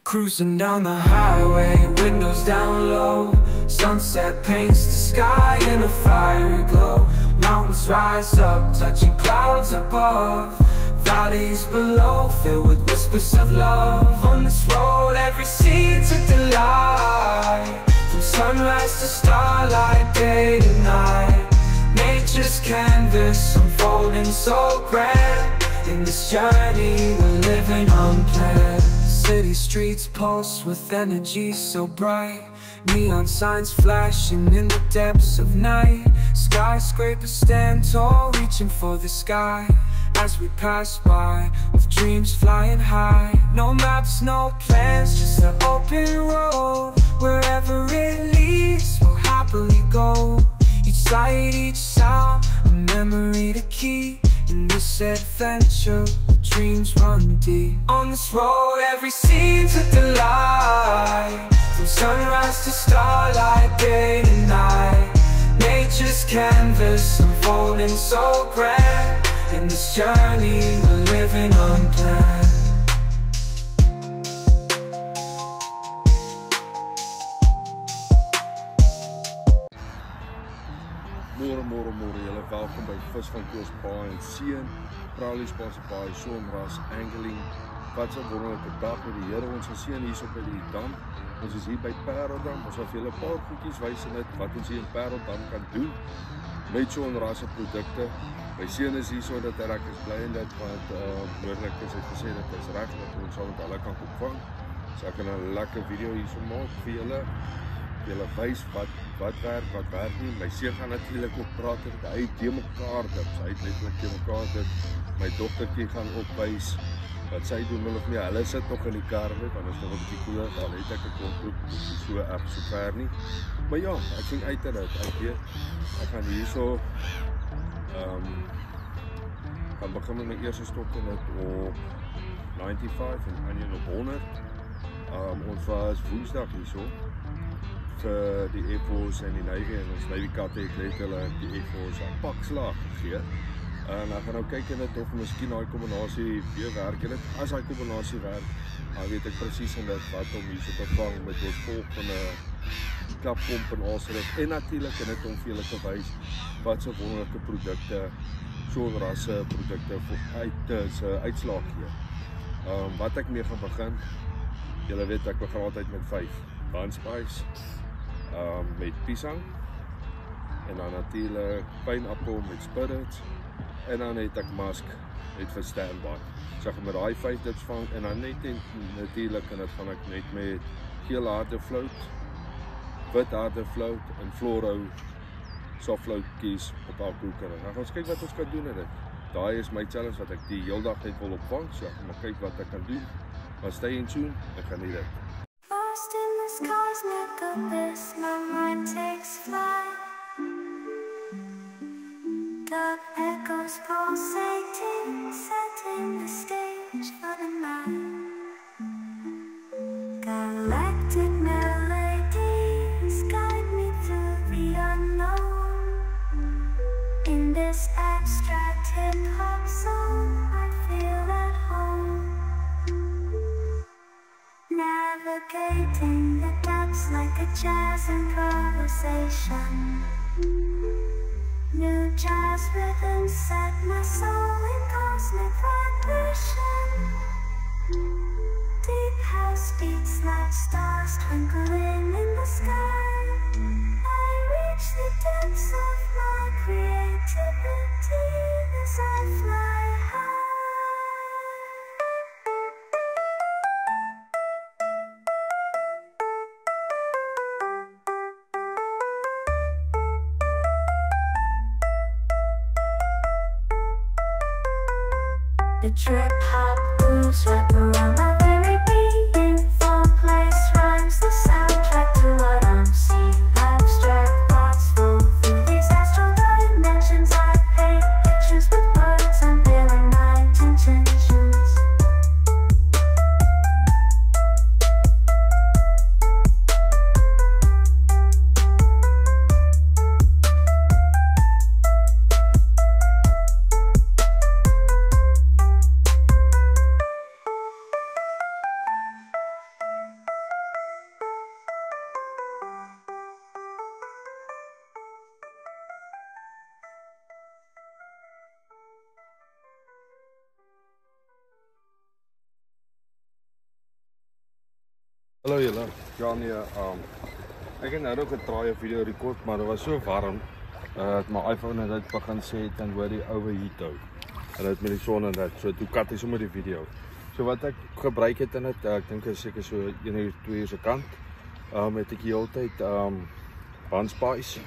Cruising down the highway, windows down low. Sunset paints the sky in a fiery glow. Mountains rise up, touching clouds above. Valleys below, filled with whispers of love. On this road, every scene's a delight. From sunrise to starlight, day to night. Nature's canvas unfolding so grand. In this journey, we're living unplanned. City streets pulse with energy so bright. Neon signs flashing in the depths of night. Skyscrapers stand tall, reaching for the sky. As we pass by, with dreams flying high. No maps, no plans, just an open road. Wherever it leads, we'll happily go. Each sight, each sound, a memory to keep. In this adventure, dreams run deep. On this road, every scene's a delight. From sunrise to starlight, day to night. Nature's canvas unfolding so grand. In this journey, we're living unplanned. Môre, julle welkom by Vis van Koos Baai en Seën, Praliespaanse Baai, Sonras, Angling. Wat 'n wonderlike dag met die Here ons geseën hier op by die dam. Ons is hier by Parelham. Ons wil vir julle 'n paar goedjies wys en dit wat ons hier in Parelham kan doen met Sonras se produkte. My seun is hier sodat ek is bly en dit want moontlik is hy gesê dat is reg dat ons sal met hulle kan opvang. So ek kan 'n lekker video hierso maak vir julle. Julle wys wat werk nie. My seun gaan natuurlik ook praat dat hy het mekaar dit. Hy het letterlik mekaar dit. My dogtertjie gaan ook wys wat sy doen min of meer. Hulle sit nog in die kar net, want is nog 'n bietjie koeler. Al het ek 'n klomp so erg so ver nie. Maar ja, ek sien uit na dit. Ek gaan hierso gaan begin met my eerste stop in dit op 95 en Onion op 100. Ons was Woensdag hierso vir die Air Force en die Navy en ons Navy katte het hulle die Air Force 'n pakslag gegee. En ek gaan nou kyk in dit of miskien daai kombinasie weer werk en dit as daai kombinasie werk, dan weet ek presies in dit wat om hierso te vang met ons volgende klappomp en alsoos en natuurlik in dit om vir julle te wys wat so wonderlike produkte Sonras se produkte uit uitslaag gee. Wat ek mee gaan begin, julle weet ek begin altyd met 5 handspice, met pisang en dan natuurlik pineappel met spinach en dan het ek musk net vir standby. So ek gaan met daai 5 dit vang en dan net natuurlik en dit gaan ek net met geel harde float, wit harde float en fluoro soft float kies op alkohol. Dan gaan ons kyk wat ons kan doen met dit. Daai is my challenge wat ek die hele dag net wil opvang. So ek gaan maar kyk wat ek kan doen. Maar stay in tune, ek gaan nie dit. Lost in this cosmic abyss, my mind takes flight. The echoes pulsating, setting the stage for the night. Galactic melodies guide me through the unknown. In this abstract hip-hop song, I feel at home. Navigating the depths like a jazz improvisation. New jazz rhythms set my soul in cosmic vibration. Deep house beats like stars twinkling in the sky. I reach the depths of my creativity as I fly high. The trip hop grooves wrap around my very being. Four-place rhymes, the soundtrack to what I'm seeing. Abstract thoughts flow through these astral dimensions. I paint pictures with words, unveiling my intentions. Hallo julle. Ja nee, ek het nou nog 'n traai video rekord, maar dit was so warm dat my iPhone het dit begin sê dan hoor die overheat hou. En dit met die son en dit. So toe kat hy sommer die video. So wat ek gebruik het in dit, ek dink is seker so 1 uur 2 uur se kant. Het ek die hele tyd Bandspice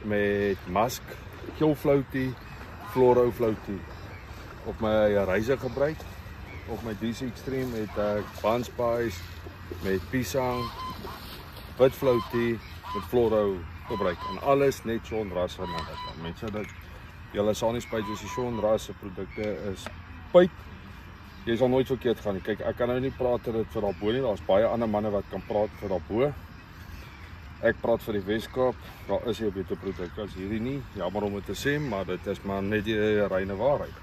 met Musk, Kill Floaty, Floro Floaty op my Razer gebruik. Op my DC Extreme het ek Bandspice met Pisang, Wit Floaty met Floro gebruik. En alles net sonrasse na dit. Mense dat julle sal nie spyt as die sonrasse produkte is pyp. Jy sal nooit verkeerd gaan nie. Kyk, ek kan nou nie praat dat dit vir daarbo nie. Daar's baie ander manne wat kan praat vir daarbo. Ek praat vir die Weskaap. Daar is nie 'n beter produk as hierdie nie. Jammer om dit te sê, maar dit is maar net die reine waarheid.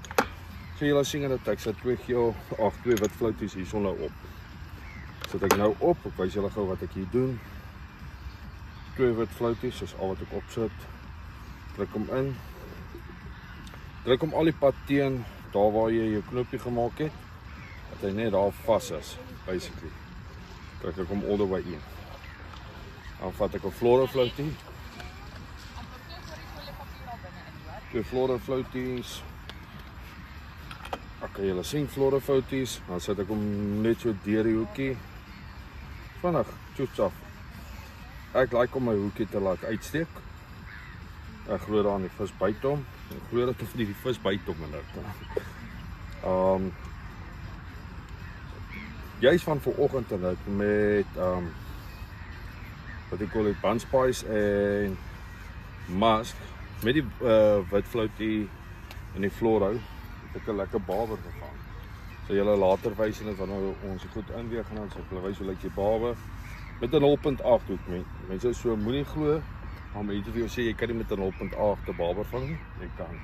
So julle sien dat ek sit 2 wit floaties hierson nou op. Sit ek nou op, ek wys julle gou wat ek hier doen. 2 wit floaties, is al wat ek opsit. Druk hom in. Druk hom al die pad teen daar waar jy jou knoopie gemaak het, dat hy net daar vas is, basically. Druk ek hom all the way in. Dan vat ek 'n Floro Floaty. 2 Floro Floaties. Ok, julle sien Floro Floaties, dan sit ek hom net so deur die hoekie. Vinnig, toets af. Ek like om my hoekie te laat uitsteek. Ek glo daar aan die vis byt hom. Ek glo dat die vis byt hom en dit. Juist van vanoggend en dit met wat ek call it Bandspice en Musk met die Wit Floaty en die Floro het ek 'n lekker baber gevang. So julle later wys en dit wanneer ons goed inweeg gaan, so ek wil wys hoe lyk die baber met 'n 0.8 hoek. Mense so moenie glo, maar mense vir jou sê jy kan nie met 'n 0.8 te baber vang nie. Jy kan.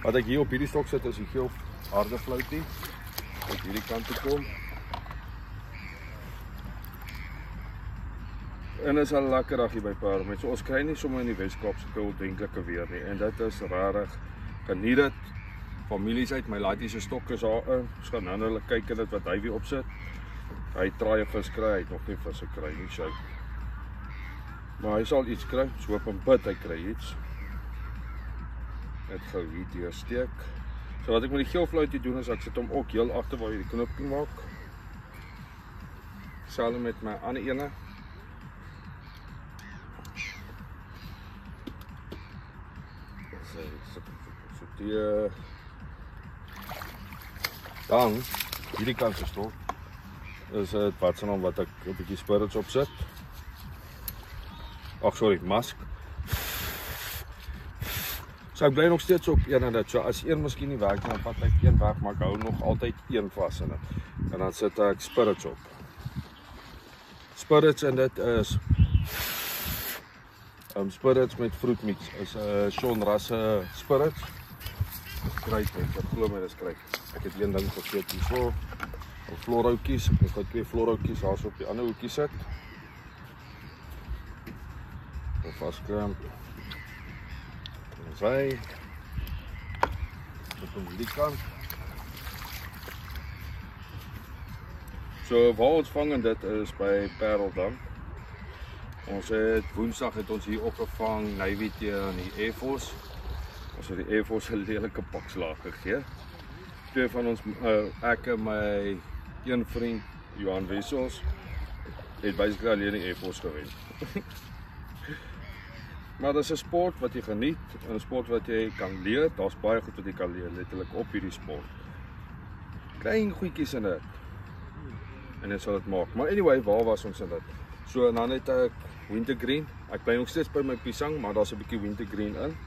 Wat ek hier op hierdie stok sit is die geel harde floaty. Op hierdie kant toe kom. En is al lekker dag hier by Paardeman. So ons kry nie sommer in die Weskaap so koud denklike weer nie. En dit is rarig. Geniet dit. Families uit, my laatie se stok is daarin. Ons gaan nou hulle kyk en dit wat hy weer opsit. Hy traai 'n vis kry, hy het nog nie vis gekry nie, sy. Maar hy sal iets kry. So hoop en bid hy kry iets. Net gou hier deursteek. So wat ek met die geel floaty doen is ek sit hom ook heel agter waar jy die knoopie maak. Selfs met my ander ene. So die dan hierdie kant se stok is dit wat se naam wat ek 'n bietjie spirits op sit. Ag sorry, Musk. So ek bly nog steeds op een en dit. So as een miskien nie werk nie, dan vat ek een weg, maar ek hou nog altyd een vas in dit. En dan sit ek spirits op. Spirits en dit is spirits met fruit mix. Is 'n sonrasse spirits. Skryf net, ek glo my dis skryf. Ek het een ding vergeet hierso. Op floroutjies, ek het 2 floroutjies daar so op die ander hoekie sit. Of vaskram. Sy. Op die kant. So waar ons vang en dit is by Pareldan. Ons het Woensdag het ons hier opgevang Navy teen die Air Force. Ons het die Air Force 'n lelike pak slaag gegee. 2 van ons ek en my een vriend Johan Wessels het basically alleen die Air Force gewen. Maar dit is 'n sport wat jy geniet, 'n sport wat jy kan leer. Daar's baie goed wat jy kan leer letterlik op hierdie sport. Klein goedjies in dit. En dit sal dit maak. Maar anyway, waar was ons in dit? So dan het ek wintergreen. Ek bly nog steeds by my pisang, maar daar's 'n bietjie wintergreen in.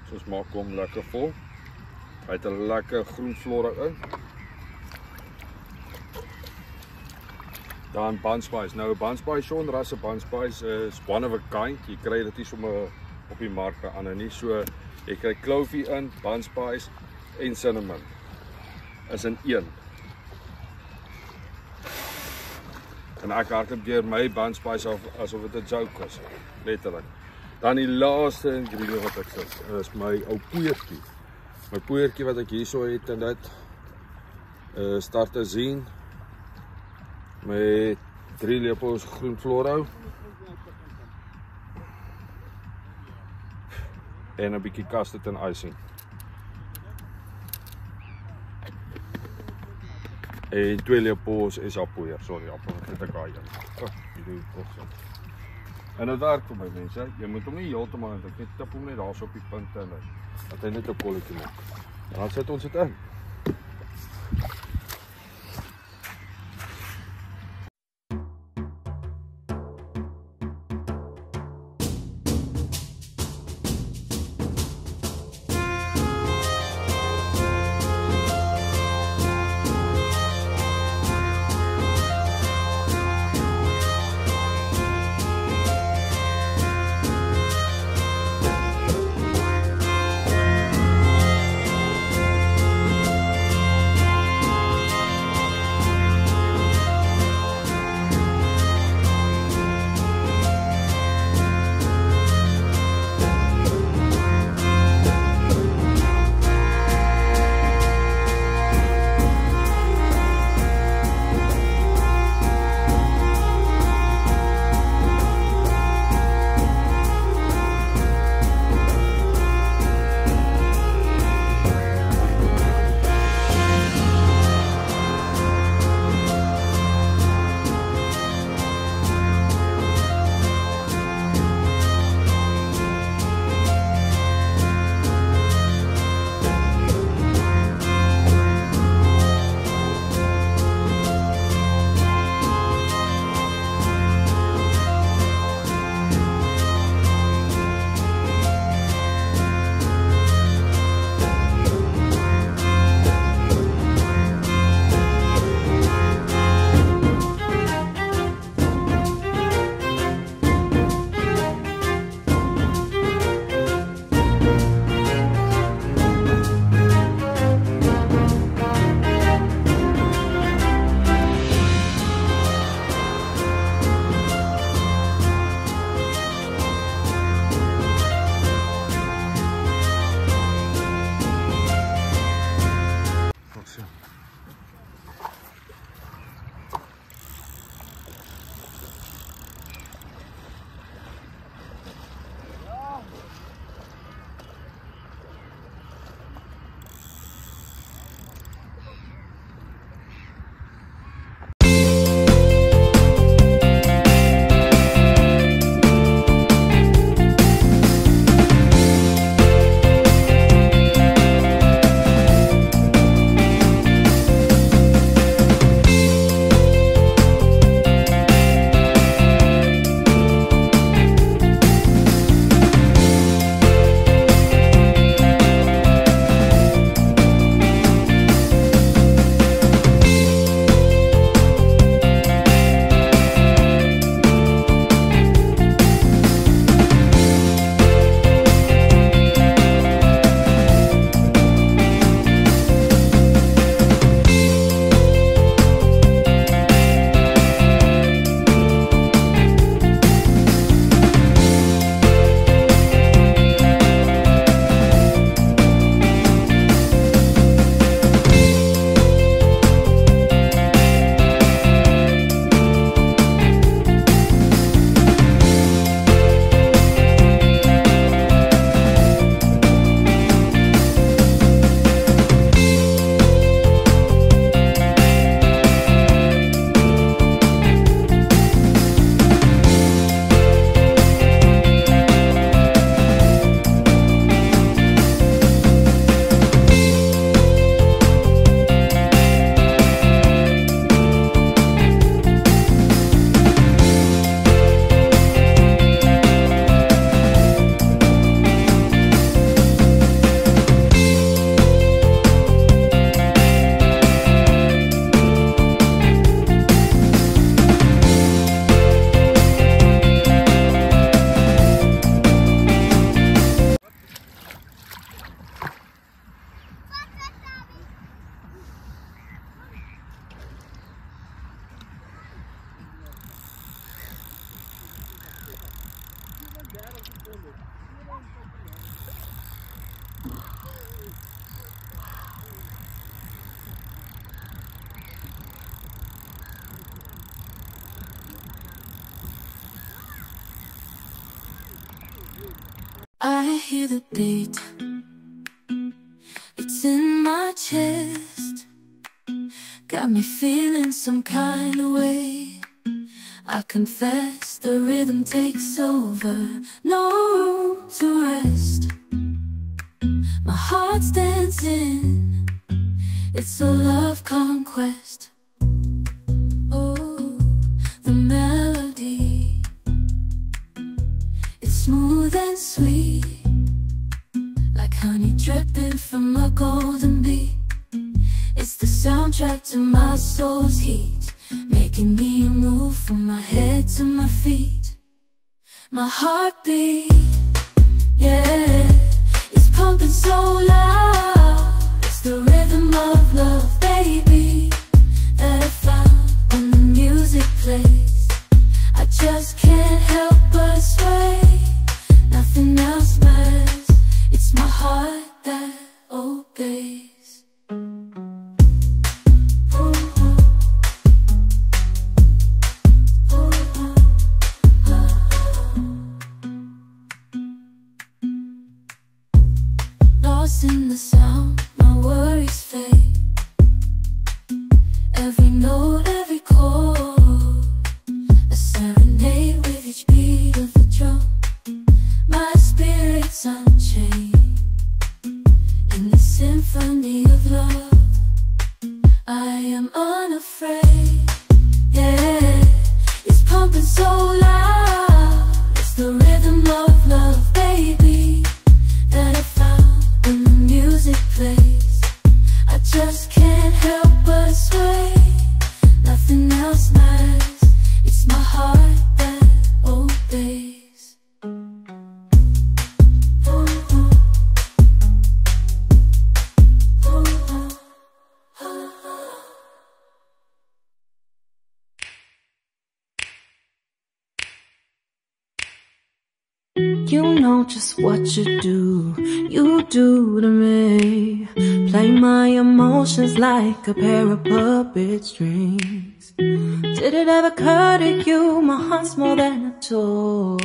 So ons maak hom lekker vol. Hy het 'n lekker groen flora in. Dan Bandspice. Nou Bandspice, sonrasse Bandspice is one of a kind. Jy kry dit nie sommer op die mark by ander nie. So jy kry clovey in, Bandspice en cinnamon. Is in een. En ek hardloop deur my Bandspice asof dit 'n joke is. Letterlik. Dan die laaste ingredient wat ek sit is my ou poeiertjie. My poeiertjie wat ek hierso het en dit start te sien met 3 lepels groen Floro. En 'n bietjie custard en icing. En 2 lepels isapoeier, sorry, appel het ek daai een. Hier doen ons so. En dit werk vir my mense. Jy moet hom nie heeltemal eintlik net tip hom net daarso op die punte en dat hy net 'n kolletjie maak. Dan sit ons dit in. I hear the beat, it's in my chest, got me feeling some kind of way. I confess the rhythm takes over, no room to rest. My heart's dancing, it's a love conquest. Oh, the melody, it's smooth and sweet, like honey dripping from a golden bee. It's the soundtrack to my soul's heat, making me move from my head to my feet. My heartbeat, yeah, it's pumping so loud. It's the rhythm of love, baby, that I found when the music plays. I just can't help but sway, nothing else matters. It's my heart that obeys. Lost in the sound, my worries fade. Every note, every chord, a serenade with each beat of the drum. My spirit's unchained in the symphony of love. I am unafraid, yeah, it's pumping so loud. It's the rhythm of love, baby, that I found when the music plays. I just can't help but sway, nothing else matters. It's my heart that obeys. You know just what you do to me. Play my emotions like a pair of puppet strings. Did it ever occur to you my heart's more than a toy?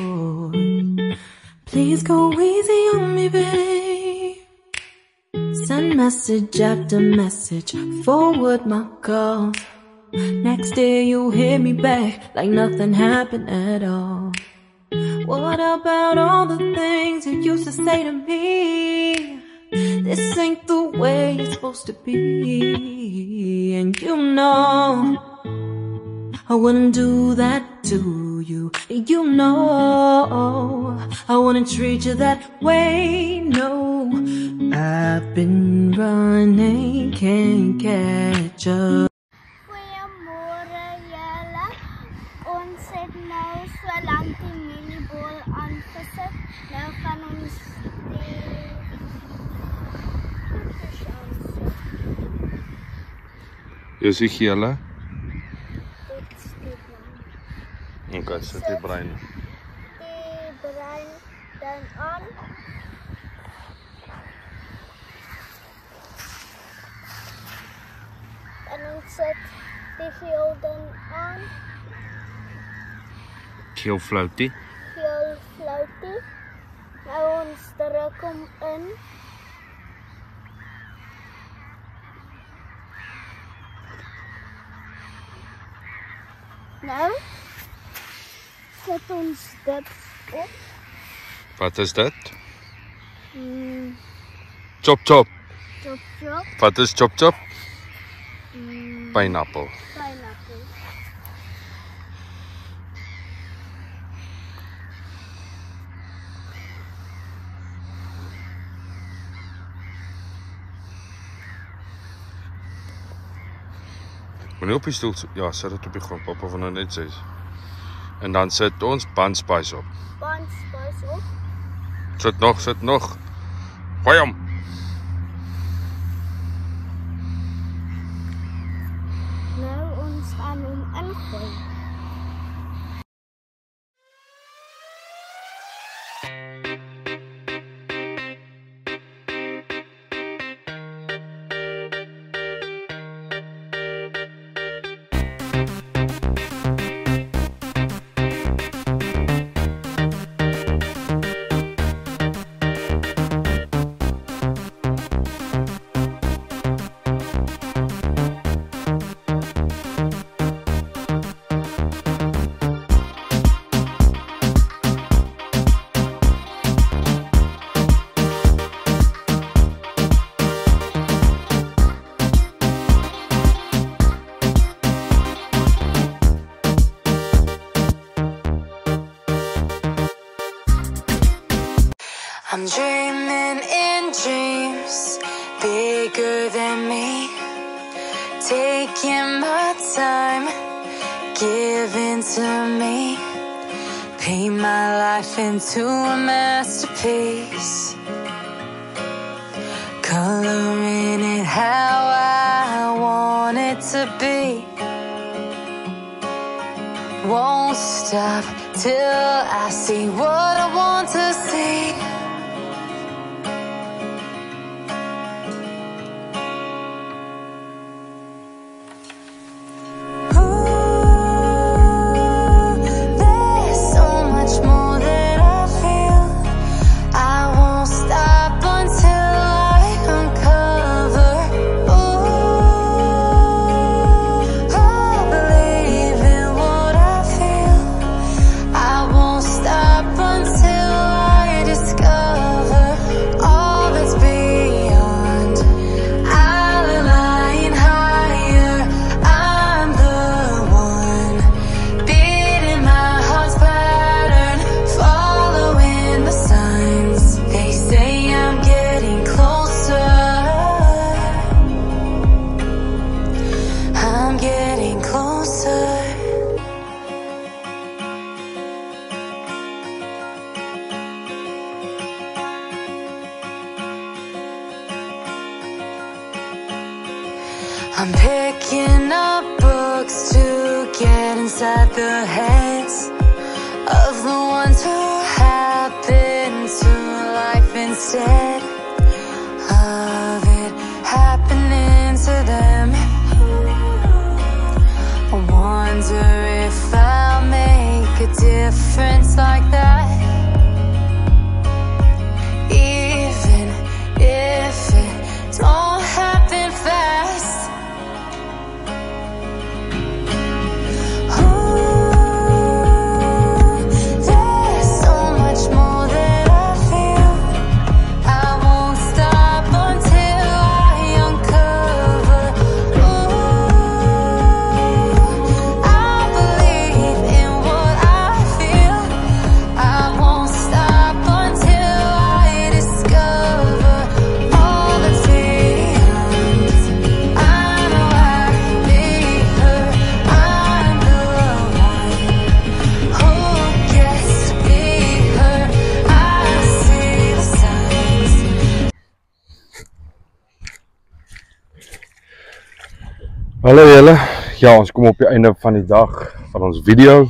Please go easy on me, babe. Send message after message, forward my calls. Next day you hit me back like nothing happened at all. What about all the things you used to say to me? This ain't the way it's supposed to be. And you know I wouldn't do that to you. You know I wouldn't treat you that way, no. I've been running, can't catch up. Goeiemôre julle. Ons het nou so lank die mieliebol aangesit. Nou gaan ons Jy sê julle? dit skiet nou. Okay, sit die brein. Die brein dan aan. En ons sit die geel dan aan. Geel floutie. Geel floutie. Nou ons druk hom in. Nou sit ons dit op. Wat is dit? Chop chop. Chop chop. Wat is chop chop? Pineapple. Pineapple. Wanneer op die stoel, ja, sit dit op die grond, papa van nou net sê. En dan sit ons bandspice op. Bandspice op. Sit nog. Gooi hom. Nou ons gaan hom ingooi. I'm dreaming in dreams bigger than me, taking my time, giving to me, paint my life into a masterpiece, coloring it how I want it to be. Won't stop till I see what I want to see. I'm picking up books to get inside the heads of the ones who happen to life instead of it happening to them. I wonder if I'll make a difference like that, even if it don't happen fast. Hallo julle, ja ons kom op die einde van die dag van ons video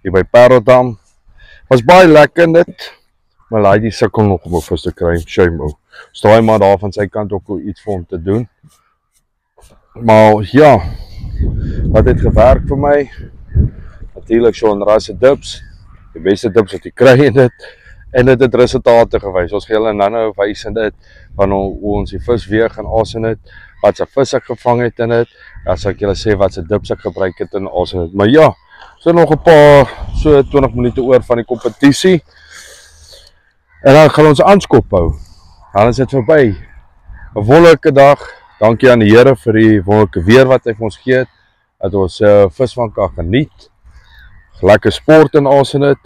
hier by Pareltam. Was baie lekker dit, maar hy die sukkel nog om 'n vis te kry, shame ou. Straai maar daar van sy kant ook iets vir hom te doen. Maar ja, wat het gewerk vir my? Natuurlik Shaun Ras se dips, die beste dips wat jy kry in dit, en dit het resultate gewys. Ons gaan julle nou wys in dit, wanneer ons die vis weer gaan aas in dit, wat se vis ek gevang het in dit, dan sal ek julle sê wat se dips ek gebruik het in aas in dit. Maar ja, so nog 'n paar, so 20 minute oor van die kompetisie, en dan gaan ons aanskop hou. Dan is dit verby. 'n Wonderlike dag, dankie aan die Here vir die wonderlike weer wat hy vir ons gee het, dat ons vis van kan geniet, lekker sport in aas in dit,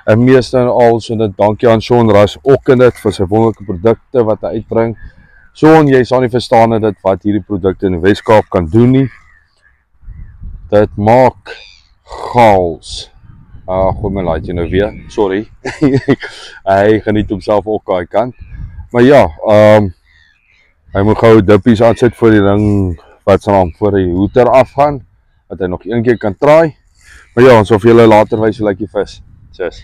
en meeste en als in dit, dankie aan Shaun Ras ook in dit, vir sy wonderlike produkte wat hy uitbring. Shaun, jy sal nie verstaan in dit, wat hierdie produkte in die Weskaap kan doen nie. Dit maak chaos. Gooi my laat jy nou weer, sorry. Hy geniet homself ook aan die kant. Maar ja, hy moet gou dippies aansit voor die ding, wat sal hom voor die hoeter afgaan, dat hy nog een keer kan traai. Maar ja, ons sal vir julle later wys hoe lyk die vis. Cheers.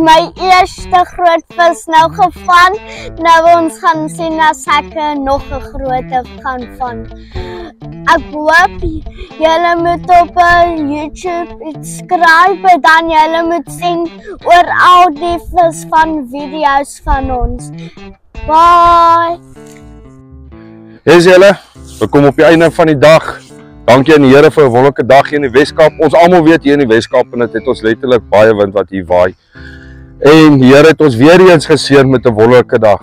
my eerste groot vis nou gevang. Nou ons gaan sien as ek nog 'n groter gaan vang. Ek hoop julle moet op YouTube subscribe, dan julle moet sien oor al die vis van video's van ons. Bye! Is julle, we kom op die einde van die dag. Dankie aan die Here vir 'n wonderlike dag hier in die Weskaap. Ons almal weet hier in die Weskaap en dit het ons letterlik baie wind wat hier waai. En die Here het ons weer eens geseën met 'n wonderlike dag.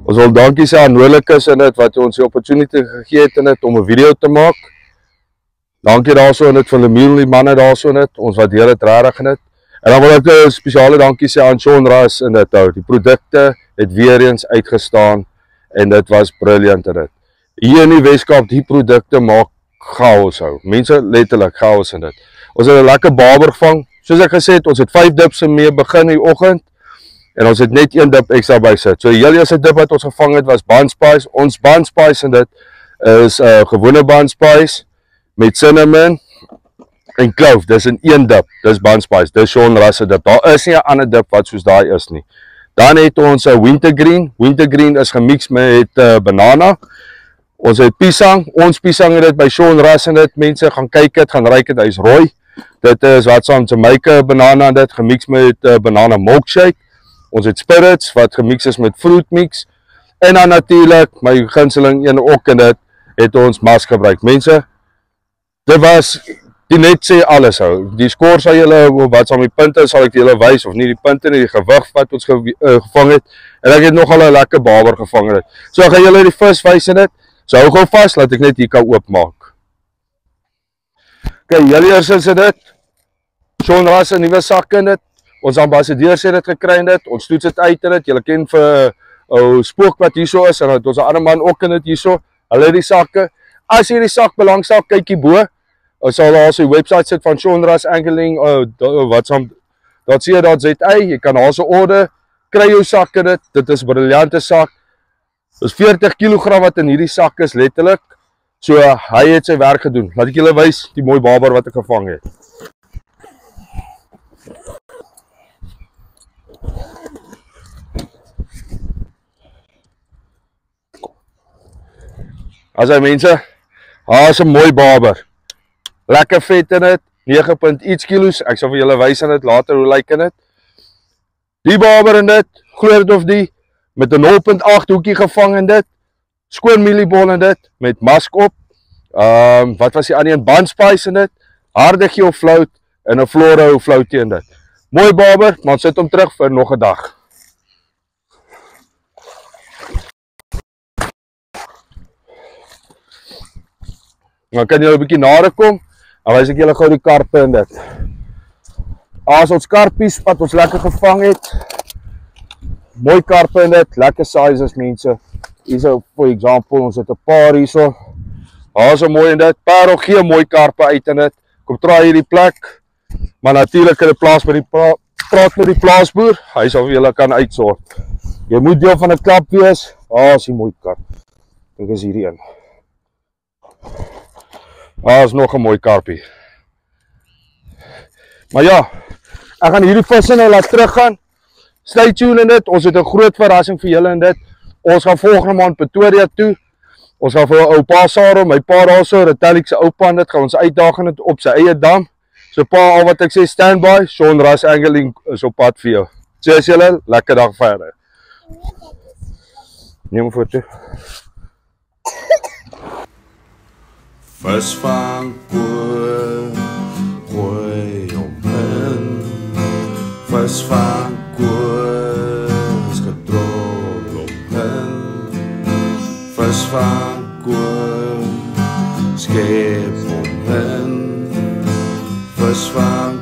Ons wil dankie sê aan Noorlikus in dit wat ons die opportunity gegee het in dit om 'n video te maak. Dankie daarso in dit vir Lemiel die manne daarso in dit. Ons waardeer dit regtig in dit. En dan wil ek 'n spesiale dankie sê aan Sean Ras in dit. Die produkte het weer eens uitgestaan en dit was briljant in dit. Hier in die Weskaap die produkte maak chaos hou. Mense letterlik chaos in dit. Ons het 'n lekker barber gevang. Soos ek gesê het, ons het 5 dips mee begin in die oggend en ons het net 1 dip ekstra bysit. So die heel eerste dip wat ons gevang het was bun spice. Ons bun spice in dit is gewone bun spice met cinnamon en kloof. Dis in 1 dip. Dis bun spice. Dis Sean Ras se dip. Daar is nie 'n ander dip wat soos daai is nie. Dan het ons 'n wintergreen. Wintergreen is gemix met banana. Ons het pisang, ons pisang het dit by Sean Ras en dit, mense gaan kyk dit, gaan ryk dit, hy is rooi. Dit is wat saam Jamaica banana en dit, gemix met banana milkshake. Ons het spirits, wat gemix is met fruit mix. En dan natuurlijk, my gunsteling een ook en dit, het ons mas gebruik. Mense, dit was, die net sê alles hou. Die score sal julle, wat saam die punte, sal ek julle wys, of nie die punte nie, die gewig wat ons gevang het. En ek het nogal 'n lekker barber gevang het. So gaan julle die vis wys in dit. So hou gou vas, laat ek net hier kan oopmaak. Ok, julle eers is dit. Sean Ras 'n nuwe sak in dit. Ons ambassadeur sê dit gekry in dit. Ons toets dit uit in dit. Julle ken vir spook wat hierso is en het ons 'n ander man ook in dit hierso. Hulle het die sakke. As jy die sak belangstel, kyk hier bo. Ons sal daar sy webwerf sit van Sean Ras Angling .co.za. Jy kan daar se order kry jou sak in dit. Dit is 'n briljante sak. Dis 40 kg wat in hierdie sak is, letterlik. So, hy het sy werk gedoen. Laat ek julle wys die mooi barber wat ek gevang het. As hy mense, daar is 'n mooi barber. Lekker vet in dit, 9 iets kilos. Ek sal vir julle wys in dit later hoe lyk in dit. Die barber in dit, glo dit of die, met 'n 0.8 hoekie gevang in dit, skoon mieliebol in dit, met mask op, wat was die ander een, bun spice in dit, harde geel flout, en 'n Floro flout in dit. Mooi barber, maar sit hom terug vir nog 'n dag. Nou kan julle 'n bietjie nader kom, dan wys ek julle gou die karpe in dit. As ons karpies wat ons lekker gevang het, mooi karpe in dit, lekker sizes mense. Hierso, for example, ons het 'n paar hierso. Daar is 'n mooi in dit. Parel gee mooi karpe uit in dit. Kom traai hierdie plek. Maar natuurlik kan jy plaas by die praat met die plaasboer. Hy sal vir julle kan uitsort. Jy moet deel van 'n klap wees. Daar is die mooi karp. Dink is hierdie een. Daar is nog 'n mooi karpie. Maar ja, ek gaan hierdie visse nou laat teruggaan. Stay tuned in dit, ons het 'n groot verrassing vir julle in dit. Ons gaan volgende maand Pretoria toe. Ons gaan vir ou pa Sarah, my pa daarso, Retalix se oupa en dit gaan ons uitdaag in dit op sy eie dam. So pa, al wat ek sê, stand by, Sean Ras Angling is op pad vir jou. Cheers julle, lekker dag verder. Neem 'n foto. Vis vang koor, gooi hom in. Vis vang koor, is getrol op in. Vis vang koor, skep hom in. Vis vang